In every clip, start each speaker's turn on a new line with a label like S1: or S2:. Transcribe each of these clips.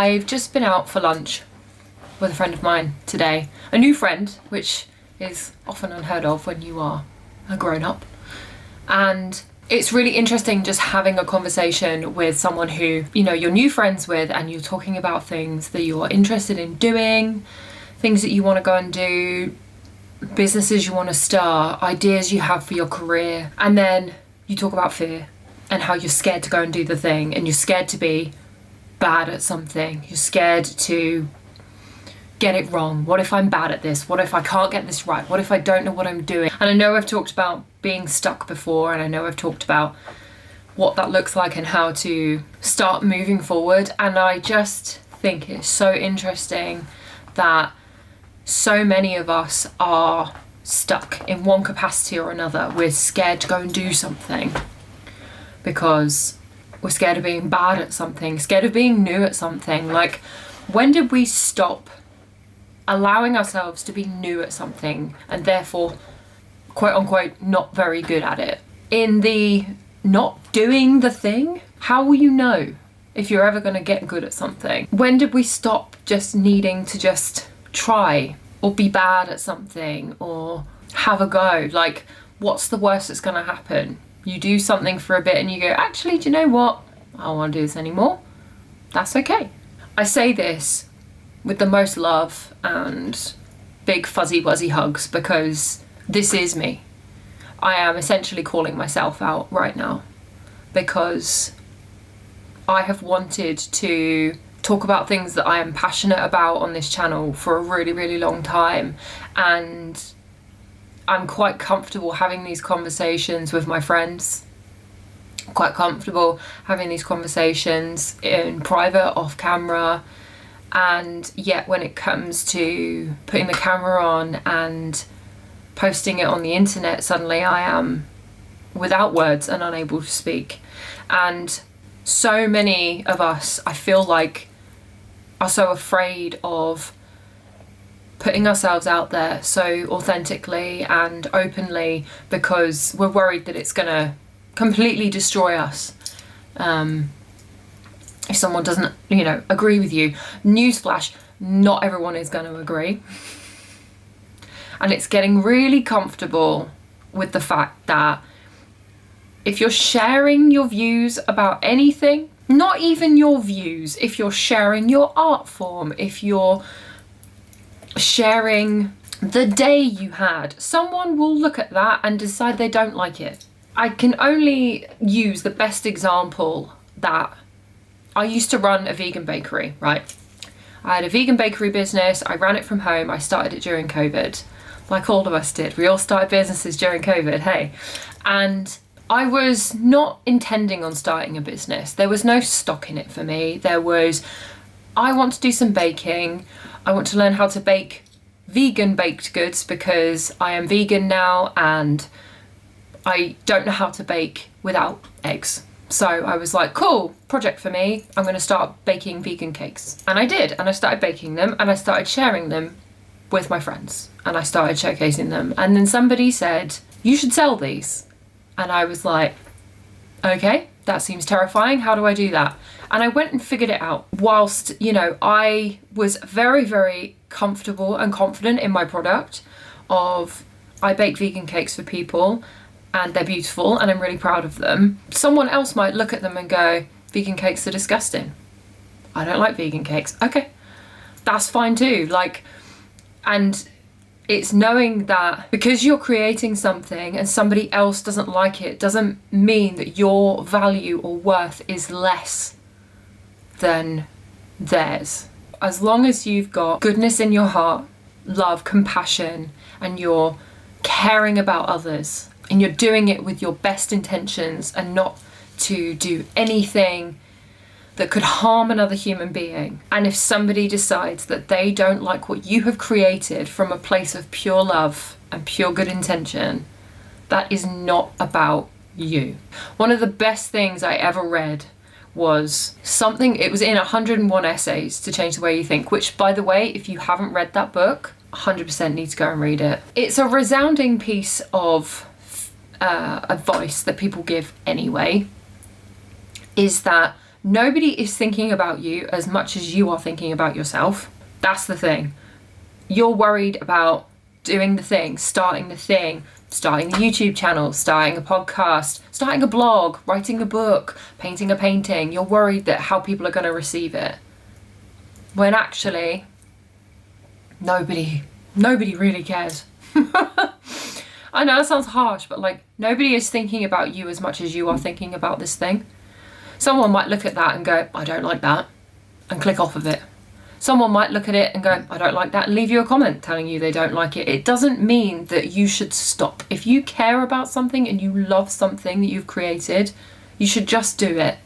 S1: I've just been out for lunch with a friend of mine today. A new friend, which is often unheard of when you are a grown-up. And it's really interesting just having a conversation with someone who, you know, you're new friends with, and you're talking about things that you're interested in doing, things that you want to go and do, businesses you want to start, ideas you have for your career. And then you talk about fear and how you're scared to go and do the thing, and you're scared to be bad at something. You're scared to get it wrong. What if I'm bad at this? What if I can't get this right? What if I don't know what I'm doing? And I know I've talked about being stuck before, and I know I've talked about what that looks like and how to start moving forward. And I just think it's so interesting that so many of us are stuck in one capacity or another. We're scared to go and do something because we're scared of being bad at something, scared of being new at something. Like, when did we stop allowing ourselves to be new at something and therefore, quote unquote, not very good at it? In the not doing the thing, how will you know if you're ever going to get good at something? When did we stop just needing to just try or be bad at something or have a go? Like, what's the worst that's going to happen? You do something for a bit and you go, actually, do you know what? I don't want to do this anymore. That's okay. I say this with the most love and big fuzzy wuzzy hugs because this is me. I am essentially calling myself out right now because I have wanted to talk about things that I am passionate about on this channel for a really, really long time, and I'm quite comfortable having these conversations with my friends. I'm quite comfortable having these conversations in private, off camera, and yet when it comes to putting the camera on and posting it on the internet, suddenly I am without words and unable to speak. And so many of us, I feel like, are so afraid of putting ourselves out there so authentically and openly because we're worried that it's gonna completely destroy us if someone doesn't, you know, agree with you. Newsflash, not everyone is going to agree. And it's getting really comfortable with the fact that if you're sharing your views about anything, not even your views, if you're sharing your art form, if you're sharing the day you had, someone will look at that and decide they don't like it. I can only use the best example that I used to run a vegan bakery, right? I had a vegan bakery business. I ran it from home. I started it during COVID, like all of us did. We all started businesses during COVID, hey. And I was not intending on starting a business. There was no stock in it for me. There was, I want to do some baking. I want to learn how to bake vegan baked goods because I am vegan now and I don't know how to bake without eggs. So I was like, cool, project for me. I'm going to start baking vegan cakes. And I did. And I started baking them and I started sharing them with my friends. And I started showcasing them. And then somebody said, you should sell these. And I was like, okay, that seems terrifying. How do I do that? And I went and figured it out whilst, you know, I was very, very comfortable and confident in my product of I bake vegan cakes for people and they're beautiful and I'm really proud of them. Someone else might look at them and go, vegan cakes are disgusting. I don't like vegan cakes. Okay, that's fine too. Like, and it's knowing that because you're creating something and somebody else doesn't like it, doesn't mean that your value or worth is less than theirs. As long as you've got goodness in your heart, love, compassion, and you're caring about others, and you're doing it with your best intentions and not to do anything that could harm another human being. And if somebody decides that they don't like what you have created from a place of pure love and pure good intention, that is not about you. One of the best things I ever read was something, it was in 101 Essays to Change the Way You Think, which, by the way, if you haven't read that book, 100% need to go and read it. It's a resounding piece of advice that people give anyway, is that Nobody is thinking about you as much as you are thinking about yourself. That's the thing. You're worried about doing the thing, starting the YouTube channel, starting a podcast, starting a blog, writing a book, painting a painting. You're worried that how people are going to receive it. When actually, nobody really cares. I know it sounds harsh, but like, nobody is thinking about you as much as you are thinking about this thing. Someone might look at that and go, I don't like that, and click off of it. Someone might look at it and go, I don't like that, and leave you a comment telling you they don't like it. It doesn't mean that you should stop. If you care about something and you love something that you've created, you should just do it.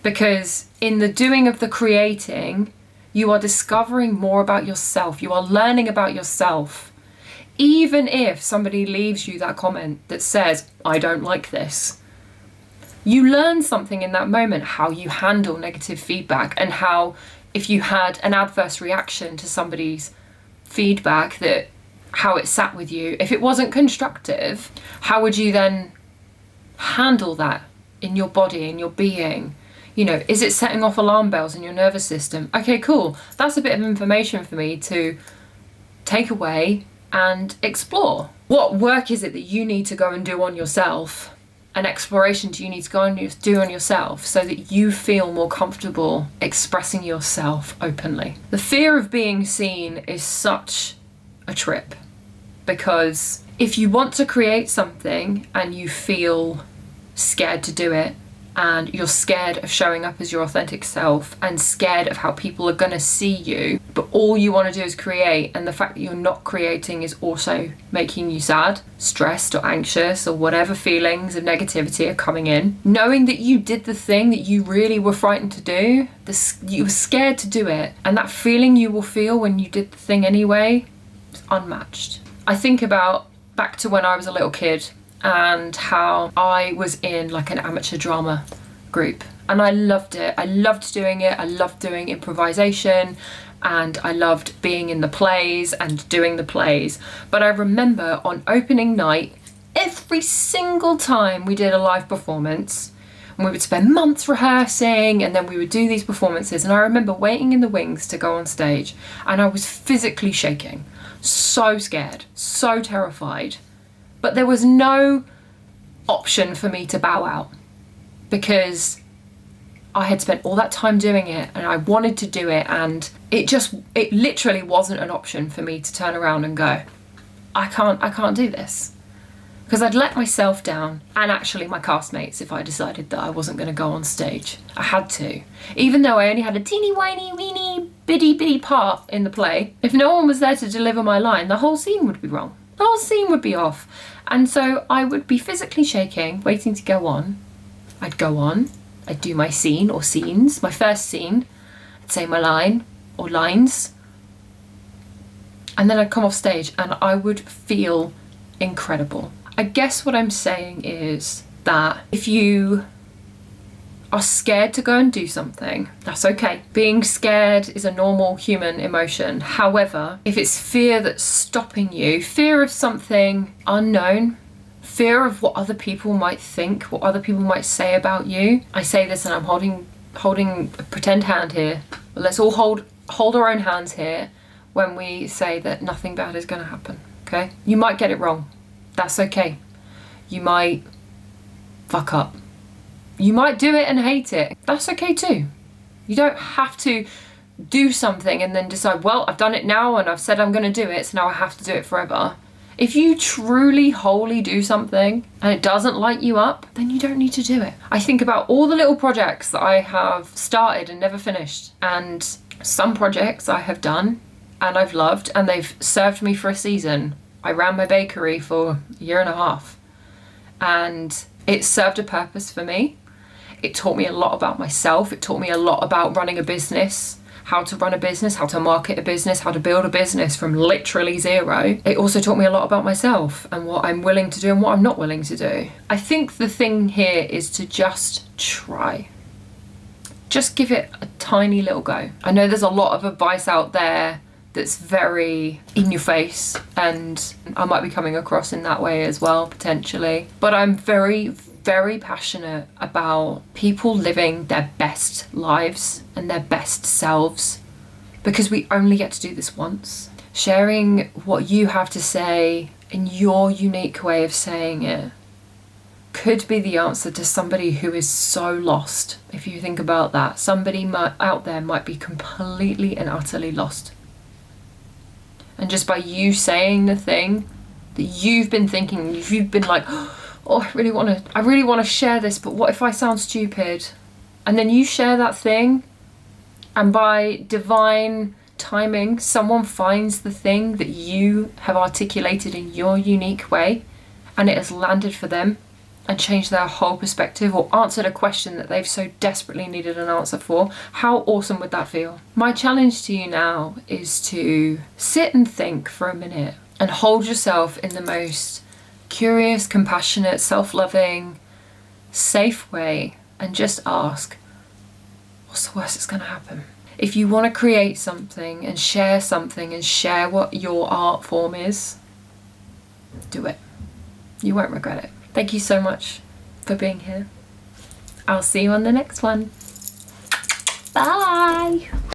S1: Because in the doing of the creating, you are discovering more about yourself. You are learning about yourself. Even if somebody leaves you that comment that says, I don't like this, you learn something in that moment, how you handle negative feedback, and how if you had an adverse reaction to somebody's feedback, that how it sat with you. If it wasn't constructive, how would you then handle that in your body, in your being? You know, is it setting off alarm bells in your nervous system? Okay, cool. That's a bit of information for me to take away and explore. What work is it that you need to go and do on yourself? An exploration do you need to go and do on yourself so that you feel more comfortable expressing yourself openly? The fear of being seen is such a trip, because if you want to create something and you feel scared to do it, and you're scared of showing up as your authentic self and scared of how people are going to see you, but all you want to do is create, and the fact that you're not creating is also making you sad, stressed or anxious, or whatever feelings of negativity are coming in, knowing that you did the thing that you really were frightened to do, you were scared to do it, and that feeling you will feel when you did the thing anyway is unmatched. I think about back to when I was a little kid and how I was in like an amateur drama group, and I loved it. I loved doing it. I loved doing improvisation, and I loved being in the plays and doing the plays. But I remember on opening night, every single time we did a live performance, and we would spend months rehearsing, and then we would do these performances, and I remember waiting in the wings to go on stage, and I was physically shaking, so scared, so terrified. But there was no option for me to bow out, because I had spent all that time doing it and I wanted to do it, and it literally wasn't an option for me to turn around and go, I can't do this. Because I'd let myself down, and actually my castmates, if I decided that I wasn't going to go on stage. I had to. Even though I only had a teeny whiny weeny bitty part in the play, if no one was there to deliver my line, the whole scene would be wrong. The whole scene would be off. And so I would be physically shaking, waiting to go on. I'd go on, I'd do my scene or scenes, my first scene, I'd say my line or lines, and then I'd come off stage and I would feel incredible. I guess what I'm saying is that if you are scared to go and do something, that's okay. Being scared is a normal human emotion. However, if it's fear that's stopping you, fear of something unknown, fear of what other people might think, what other people might say about you. I say this and I'm holding a pretend hand here, but let's all hold our own hands here when we say that nothing bad is going to happen, okay? You might get it wrong. That's okay. You might fuck up. You might do it and hate it. That's okay too. You don't have to do something and then decide, well, I've done it now and I've said I'm going to do it, so now I have to do it forever. If you truly, wholly do something and it doesn't light you up, then you don't need to do it. I think about all the little projects that I have started and never finished. And some projects I have done and I've loved and they've served me for a season. I ran my bakery for a year and a half and it served a purpose for me. It taught me a lot about myself. It taught me a lot about running a business, how to run a business, how to market a business, how to build a business from literally zero. It also taught me a lot about myself and what I'm willing to do and what I'm not willing to do. I think the thing here is to just try. Just give it a tiny little go. I know there's a lot of advice out there that's very in your face, and I might be coming across in that way as well, potentially. But I'm very, very passionate about people living their best lives and their best selves, because we only get to do this once. Sharing what you have to say in your unique way of saying it could be the answer to somebody who is so lost. If you think about that, somebody out there might be completely and utterly lost. And just by you saying the thing that you've been thinking, you've been like, oh, I really want to share this, but what if I sound stupid? And then you share that thing, and by divine timing, someone finds the thing that you have articulated in your unique way, and it has landed for them and changed their whole perspective, or answered a question that they've so desperately needed an answer for. How awesome would that feel? My challenge to you now is to sit and think for a minute and hold yourself in the most curious, compassionate, self-loving, safe way, and just ask, what's the worst that's going to happen? If you want to create something and share what your art form is, do it. You won't regret it. Thank you so much for being here. I'll see you on the next one. Bye.